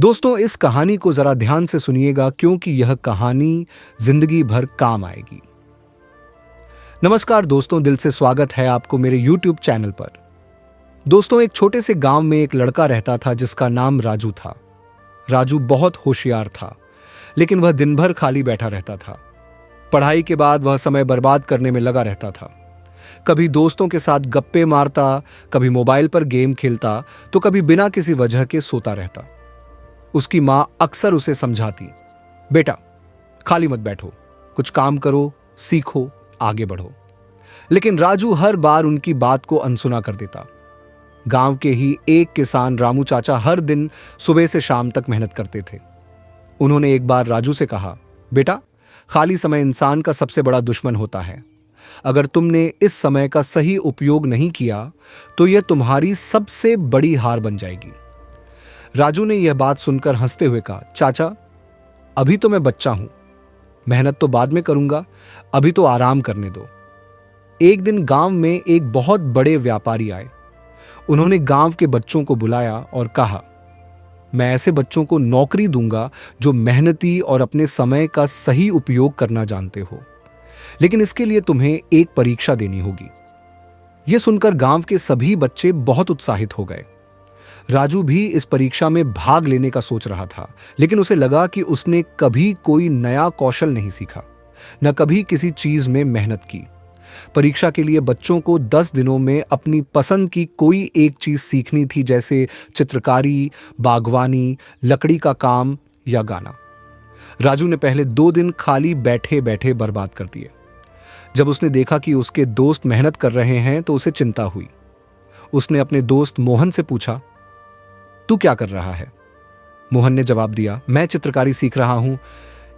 दोस्तों, इस कहानी को जरा ध्यान से सुनिएगा क्योंकि यह कहानी जिंदगी भर काम आएगी। नमस्कार दोस्तों, दिल से स्वागत है आपको मेरे YouTube चैनल पर। दोस्तों, एक छोटे से गांव में एक लड़का रहता था जिसका नाम राजू था। राजू बहुत होशियार था, लेकिन वह दिन भर खाली बैठा रहता था। पढ़ाई के बाद वह समय बर्बाद करने में लगा रहता था। कभी दोस्तों के साथ गप्पे मारता, कभी मोबाइल पर गेम खेलता, तो कभी बिना किसी वजह के सोता रहता। उसकी मां अक्सर उसे समझाती, बेटा खाली मत बैठो, कुछ काम करो, सीखो, आगे बढ़ो। लेकिन राजू हर बार उनकी बात को अनसुना कर देता। गांव के ही एक किसान रामू चाचा हर दिन सुबह से शाम तक मेहनत करते थे। उन्होंने एक बार राजू से कहा, बेटा खाली समय इंसान का सबसे बड़ा दुश्मन होता है। अगर तुमने इस समय का सही उपयोग नहीं किया तो यह तुम्हारी सबसे बड़ी हार बन जाएगी। राजू ने यह बात सुनकर हंसते हुए कहा, चाचा अभी तो मैं बच्चा हूं, मेहनत तो बाद में करूंगा, अभी तो आराम करने दो। एक दिन गांव में एक बहुत बड़े व्यापारी आए। उन्होंने गांव के बच्चों को बुलाया और कहा, मैं ऐसे बच्चों को नौकरी दूंगा जो मेहनती और अपने समय का सही उपयोग करना जानते हो, लेकिन इसके लिए तुम्हें एक परीक्षा देनी होगी। यह सुनकर गांव के सभी बच्चे बहुत उत्साहित हो गए। राजू भी इस परीक्षा में भाग लेने का सोच रहा था, लेकिन उसे लगा कि उसने कभी कोई नया कौशल नहीं सीखा, न कभी किसी चीज में मेहनत की। परीक्षा के लिए बच्चों को 10 दिनों में अपनी पसंद की कोई एक चीज सीखनी थी, जैसे चित्रकारी, बागवानी, लकड़ी का काम या गाना। राजू ने पहले 2 दिन खाली बैठे बैठे बर्बाद कर दिए। जब उसने देखा कि उसके दोस्त मेहनत कर रहे हैं तो उसे चिंता हुई। उसने अपने दोस्त मोहन से पूछा, तू क्या कर रहा है? मोहन ने जवाब दिया, मैं चित्रकारी सीख रहा हूं,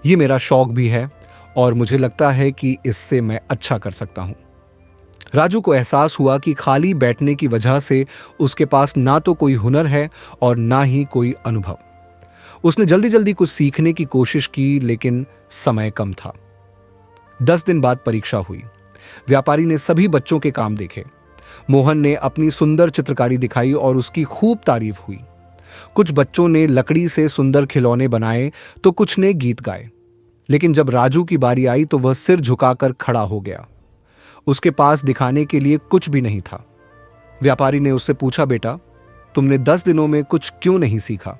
यह मेरा शौक भी है और मुझे लगता है कि इससे मैं अच्छा कर सकता हूं। राजू को एहसास हुआ कि खाली बैठने की वजह से उसके पास ना तो कोई हुनर है और ना ही कोई अनुभव। उसने जल्दी जल्दी कुछ सीखने की कोशिश की, लेकिन समय कम था। 10 दिन बाद परीक्षा हुई। व्यापारी ने सभी बच्चों के काम देखे। मोहन ने अपनी सुंदर चित्रकारी दिखाई और उसकी खूब तारीफ हुई। कुछ बच्चों ने लकड़ी से सुंदर खिलौने बनाए तो कुछ ने गीत गाए। लेकिन जब राजू की बारी आई तो वह सिर झुकाकर खड़ा हो गया। उसके पास दिखाने के लिए कुछ भी नहीं था। व्यापारी ने उससे पूछा, बेटा तुमने 10 दिनों में कुछ क्यों नहीं सीखा?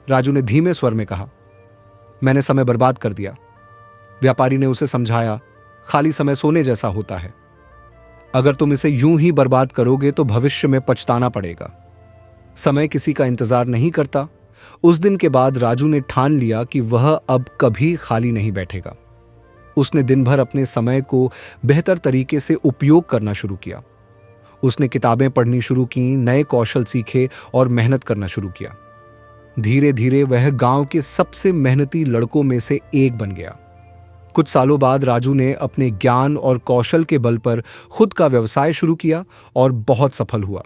राजू ने धीमे स्वर में कहा, मैंने समय बर्बाद कर दिया। व्यापारी ने उसे समझाया, खाली समय सोने जैसा होता है। अगर तुम इसे यूं ही बर्बाद करोगे तो भविष्य में पछताना पड़ेगा। समय किसी का इंतजार नहीं करता। उस दिन के बाद राजू ने ठान लिया कि वह अब कभी खाली नहीं बैठेगा। उसने दिन भर अपने समय को बेहतर तरीके से उपयोग करना शुरू किया। उसने किताबें पढ़नी शुरू की, नए कौशल सीखे और मेहनत करना शुरू किया। धीरे धीरे वह गांव के सबसे मेहनती लड़कों में से एक बन गया। कुछ सालों बाद राजू ने अपने ज्ञान और कौशल के बल पर खुद का व्यवसाय शुरू किया और बहुत सफल हुआ।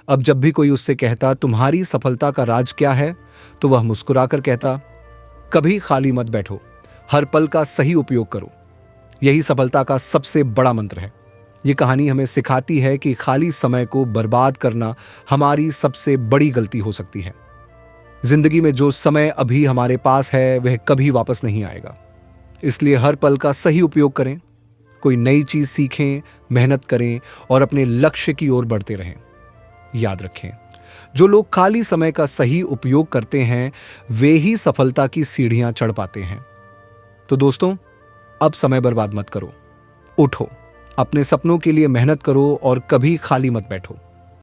अब जब भी कोई उससे कहता, तुम्हारी सफलता का राज क्या है, तो वह मुस्कुराकर कहता, कभी खाली मत बैठो, हर पल का सही उपयोग करो। यही सफलता का सबसे बड़ा मंत्र है। यह कहानी हमें सिखाती है कि खाली समय को बर्बाद करना हमारी सबसे बड़ी गलती हो सकती है। जिंदगी में जो समय अभी हमारे पास है वह कभी वापस नहीं आएगा, इसलिए हर पल का सही उपयोग करें, कोई नई चीज सीखें, मेहनत करें और अपने लक्ष्य की ओर बढ़ते रहें। याद रखें, जो लोग खाली समय का सही उपयोग करते हैं वे ही सफलता की सीढ़ियां चढ़ पाते हैं। तो दोस्तों, अब समय बर्बाद मत करो, उठो, अपने सपनों के लिए मेहनत करो और कभी खाली मत बैठो।